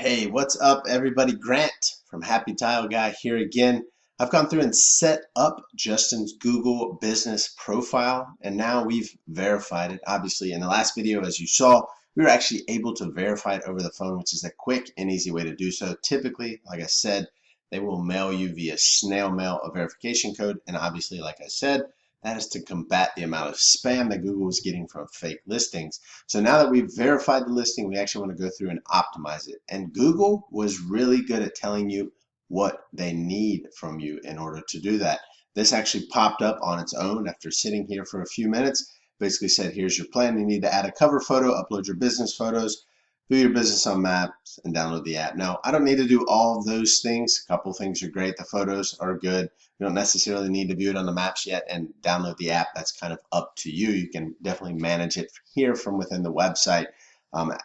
Hey, what's up, everybody? Grant from Happy Tile Guy here again. I've gone through and set up Justin's Google business profile, and now we've verified it. Obviously, in the last video, as you saw, we were actually able to verify it over the phone, which is a quick and easy way to do so. Typically, like I said, they will mail you via snail mail a verification code, and obviously, like I said, that is to combat the amount of spam that Google is getting from fake listings. So now that we've verified the listing, we actually want to go through and optimize it. And Google was really good at telling you what they need from you in order to do that. This actually popped up on its own after sitting here for a few minutes. Basically said, here's your plan. You need to add a cover photo, upload your business photos, do your business on Maps, and download the app. Now, I don't need to do all of those things. A couple things are great. The photos are good. You don't necessarily need to view it on the maps yet and download the app. That's kind of up to you. You can definitely manage it here from within the website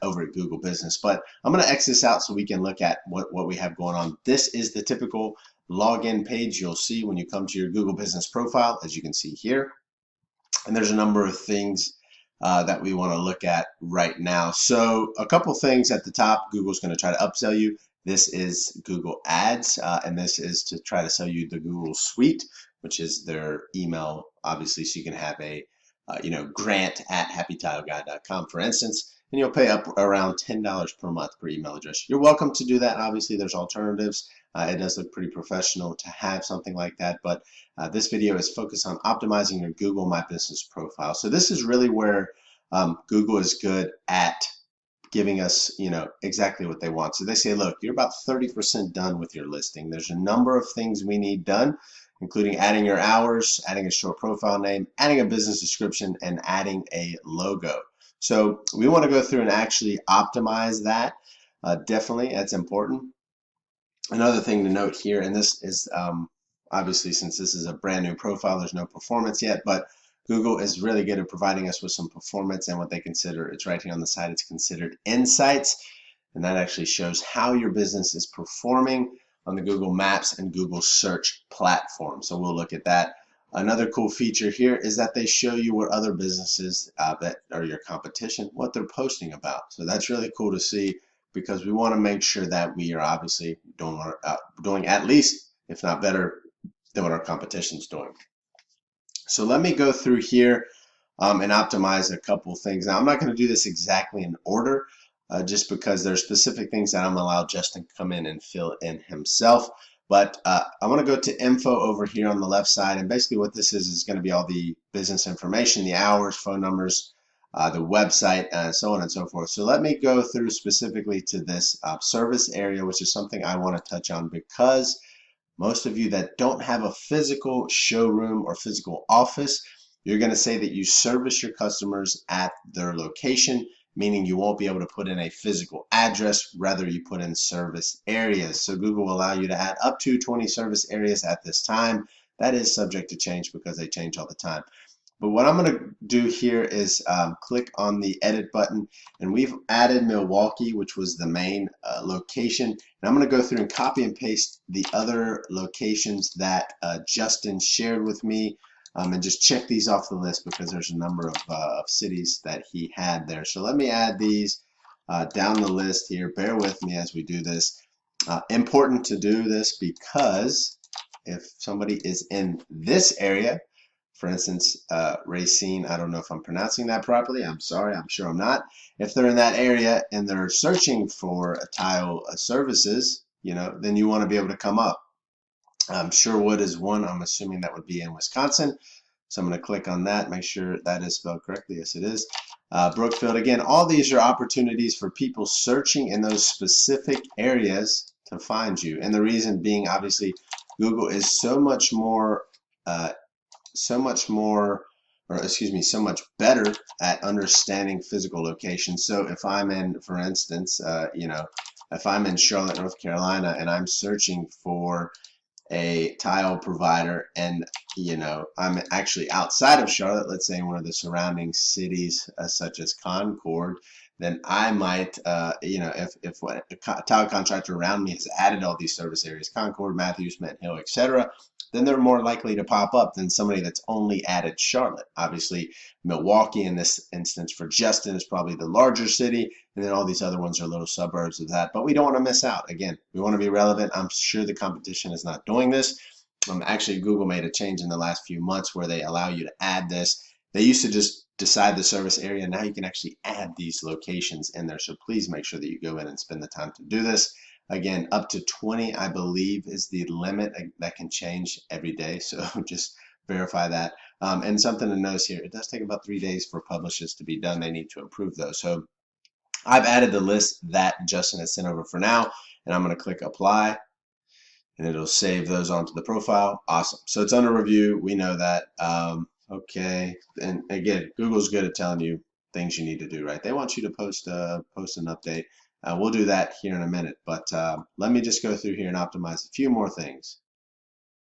over at Google Business. But I'm going to X this out so we can look at what we have going on. This is the typical login page you'll see when you come to your Google Business profile, as you can see here. And there's a number of things that we want to look at right now. So a couple things at the top. Google's going to try to upsell you. This is Google Ads, and this is to try to sell you the Google Suite, which is their email, obviously, so you can have a grant@happytileguy.com, for instance, and you'll pay up around $10 per month per email address. You're welcome to do that. Obviously, there's alternatives. It does look pretty professional to have something like that, but this video is focused on optimizing your Google My Business profile. So this is really where Google is good at giving us, exactly what they want. So they say, look, you're about 30% done with your listing. There's a number of things we need done, including adding your hours, adding a short profile name, adding a business description, and adding a logo. So we want to go through and actually optimize that. Definitely, that's important. Another thing to note here, and this is obviously, since this is a brand new profile, there's no performance yet, but Google is really good at providing us with some performance and what they consider, it's right here on the side, it's considered insights. And that actually shows how your business is performing on the Google Maps and Google search platform. So we'll look at that. Another cool feature here is that they show you what other businesses that are your competition, what they're posting about. So that's really cool to see, because we want to make sure that we are obviously doing at least, if not better, than what our competition's doing. So let me go through here and optimize a couple things. Now, I'm not going to do this exactly in order, just because there's specific things that I'm going to allow Justin to come in and fill in himself. But I want to go to info over here on the left side, and basically what this is going to be all the business information, the hours, phone numbers, the website, so on and so forth. So let me go through specifically to this service area, which is something I want to touch on, because most of you that don't have a physical showroom or physical office, you're going to say that you service your customers at their location, meaning you won't be able to put in a physical address, rather you put in service areas. So Google will allow you to add up to 20 service areas at this time. That is subject to change because they change all the time. But what I'm going to do here is click on the edit button, and we've added Milwaukee, which was the main location. And I'm going to go through and copy and paste the other locations that Justin shared with me, and just check these off the list because there's a number of cities that he had there. So let me add these down the list here. Bear with me as we do this. Important to do this because if somebody is in this area, for instance, Racine, I don't know if I'm pronouncing that properly. I'm sorry, I'm sure I'm not. If they're in that area and they're searching for tile services, then you want to be able to come up. Sherwood is one. I'm assuming that would be in Wisconsin. So I'm going to click on that, make sure that is spelled correctly. Yes, it is. Brookfield. Again, all these are opportunities for people searching in those specific areas to find you. And the reason being, obviously, Google is so much better at understanding physical locations. So if I'm in, for instance, if I'm in Charlotte, North Carolina, and I'm searching for a tile provider, and I'm actually outside of Charlotte, let's say in one of the surrounding cities such as Concord, then I might, if a tile contractor around me has added all these service areas, Concord, Matthews, Mint Hill, etc., then they're more likely to pop up than somebody that's only added Charlotte. Obviously, Milwaukee in this instance for Justin is probably the larger city, and then all these other ones are little suburbs of that. But we don't want to miss out. Again, we want to be relevant. I'm sure the competition is not doing this. Actually, Google made a change in the last few months where they allow you to add this. They used to just decide the service area. Now you can actually add these locations in there. So please make sure that you go in and spend the time to do this. Again, up to 20, I believe, is the limit. That can change every day. So just verify that. And something to notice here, it does take about 3 days for publishes to be done. They need to approve those. So I've added the list that Justin has sent over for now, and I'm going to click apply, and it'll save those onto the profile. Awesome. So it's under review. We know that. Okay. And again, Google's good at telling you things you need to do, right? They want you to post an update. We'll do that here in a minute, but let me just go through here and optimize a few more things.